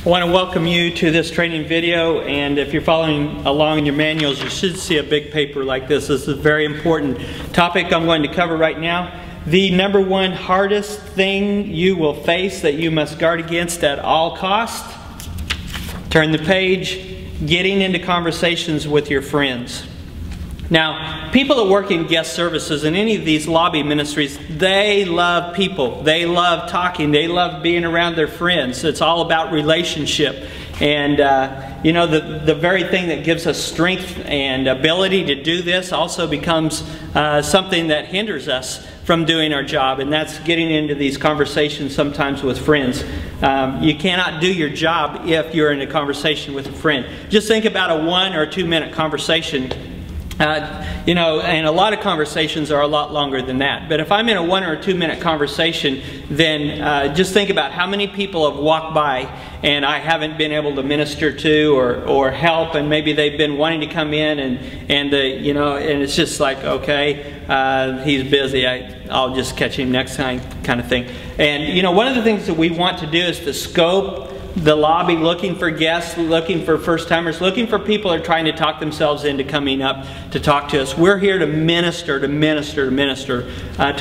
I want to welcome you to this training video, and if you're following along in your manuals, you should see a big paper like this. This is a very important topic I'm going to cover right now. The number one hardest thing you will face that you must guard against at all costs. Turn the page. Getting into conversations with your friends. Now, people that work in guest services in any of these lobby ministries, they love people. They love talking. They love being around their friends. It's all about relationship. And, you know, the very thing that gives us strength and ability to do this also becomes something that hinders us from doing our job, and that's getting into these conversations sometimes with friends. You cannot do your job if you're in a conversation with a friend. Just think about a 1 or 2 minute conversation. You know, and a lot of conversations are a lot longer than that. But if I'm in a 1 or 2 minute conversation, then just think about how many people have walked by and I haven't been able to minister to or help, and maybe they've been wanting to come in and you know, and it's just like, okay, he's busy. I'll just catch him next time, kind of thing. And you know, one of the things that we want to do is to scope the lobby, looking for guests, looking for first-timers, looking for people that are trying to talk themselves into coming up to talk to us. We're here to minister to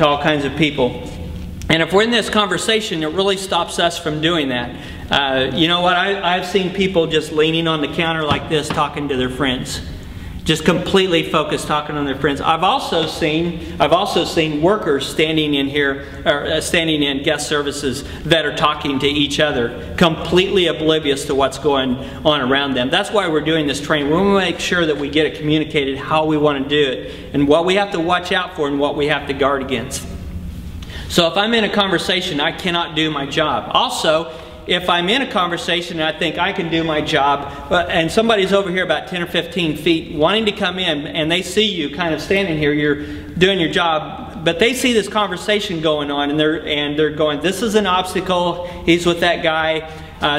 all kinds of people. And if we're in this conversation, it really stops us from doing that. You know what? I've seen people just leaning on the counter like this, talking to their friends. Just completely focused, talking on their friends. I've also seen workers standing in here, or standing in guest services that are talking to each other, completely oblivious to what's going on around them. That's why we're doing this training. We want to make sure that we get it communicated how we want to do it, and what we have to watch out for, and what we have to guard against. So if I'm in a conversation, I cannot do my job. Also, if I'm in a conversation and I think I can do my job, and somebody's over here about 10 or 15 feet wanting to come in, and they see you kind of standing here, you're doing your job, but they see this conversation going on, and they're going, this is an obstacle, he's with that guy.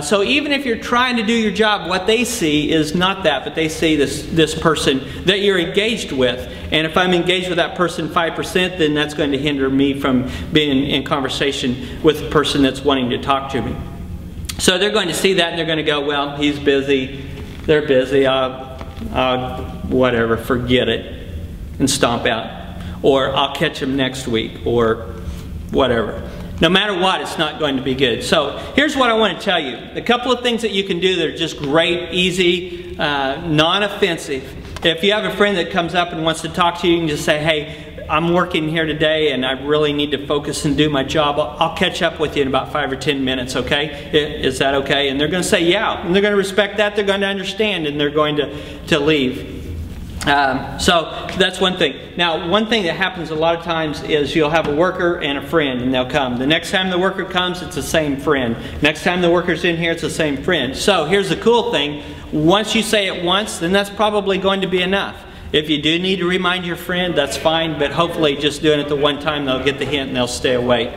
So even if you're trying to do your job, what they see is not that, but they see this person that you're engaged with. And if I'm engaged with that person 5%, then that's going to hinder me from being in conversation with the person that's wanting to talk to me. So they're going to see that and they're going to go, well, he's busy, they're busy, whatever, forget it, and stomp out. Or I'll catch him next week, or whatever. No matter what, it's not going to be good. So here's what I want to tell you. A couple of things that you can do that are just great, easy, non-offensive. If you have a friend that comes up and wants to talk to you, you can just say, hey, I'm working here today and I really need to focus and do my job. I'll catch up with you in about 5 or 10 minutes, okay? Is that okay? And they're going to say, yeah. And they're going to respect that. They're going to understand, and they're going to leave. So that's one thing. Now, one thing that happens a lot of times is you'll have a worker and a friend, and they'll come. The next time the worker comes, it's the same friend. Next time the worker's in here, it's the same friend. So here's the cool thing. Once you say it once, then that's probably going to be enough. If you do need to remind your friend, that's fine, but hopefully just doing it the one time, they'll get the hint and they'll stay away.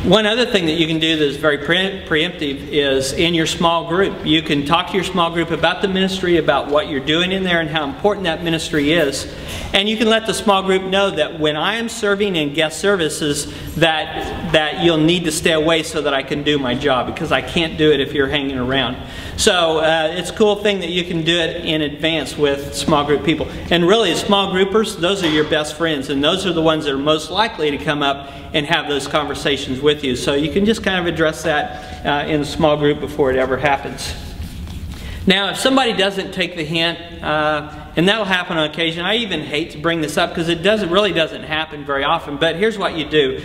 One other thing that you can do that is very preemptive is in your small group. You can talk to your small group about the ministry, about what you're doing in there and how important that ministry is. And you can let the small group know that when I am serving in guest services, that you'll need to stay away so that I can do my job, because I can't do it if you're hanging around. So it's a cool thing that you can do it in advance with small group people. And really, as small groupers, those are your best friends, and those are the ones that are most likely to come up and have those conversations with you. So you can just kind of address that in a small group before it ever happens. Now, if somebody doesn't take the hint, and that'll happen on occasion. I even hate to bring this up because it really doesn't happen very often, but here's what you do.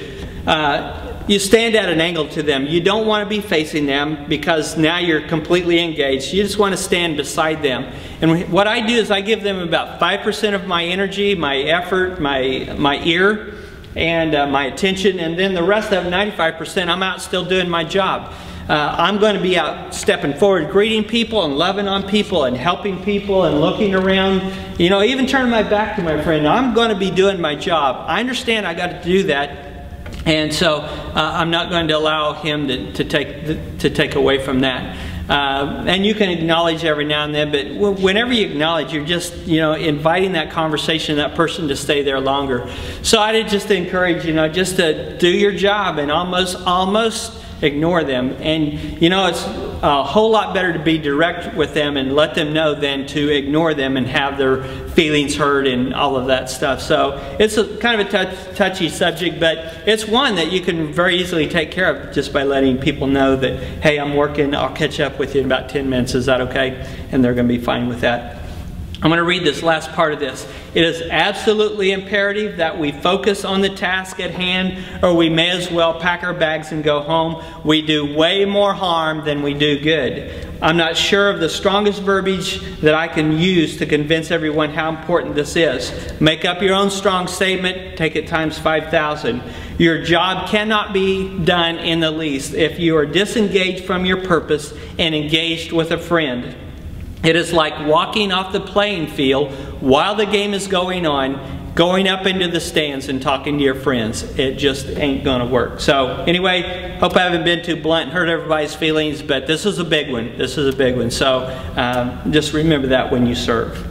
You stand at an angle to them. You don't want to be facing them because now you're completely engaged. You just want to stand beside them. And what I do is I give them about 5% of my energy, my effort, my ear, and my attention, and then the rest of 95%, I'm out still doing my job. I'm going to be out stepping forward, greeting people and loving on people and helping people and looking around. You know, even turning my back to my friend. I'm going to be doing my job. I understand I got to do that. And so I'm not going to allow him to take away from that. And you can acknowledge every now and then, but whenever you acknowledge, you're just, you know, inviting that conversation, that person to stay there longer. So I just encourage, you know, just to do your job and almost ignore them. And you know, it's a whole lot better to be direct with them and let them know than to ignore them and have their feelings hurt and all of that stuff. So it's kind of a touchy subject, but it's one that you can very easily take care of just by letting people know that, hey, I'm working, I'll catch up with you in about 10 minutes, is that okay? And they're going to be fine with that. I'm going to read this last part of this. It is absolutely imperative that we focus on the task at hand, or we may as well pack our bags and go home. We do way more harm than we do good. I'm not sure of the strongest verbiage that I can use to convince everyone how important this is. Make up your own strong statement, take it times 5,000. Your job cannot be done in the least if you are disengaged from your purpose and engaged with a friend. It is like walking off the playing field while the game is going on, going up into the stands and talking to your friends. It just ain't going to work. So anyway, hope I haven't been too blunt and hurt everybody's feelings, but this is a big one. This is a big one. So just remember that when you serve.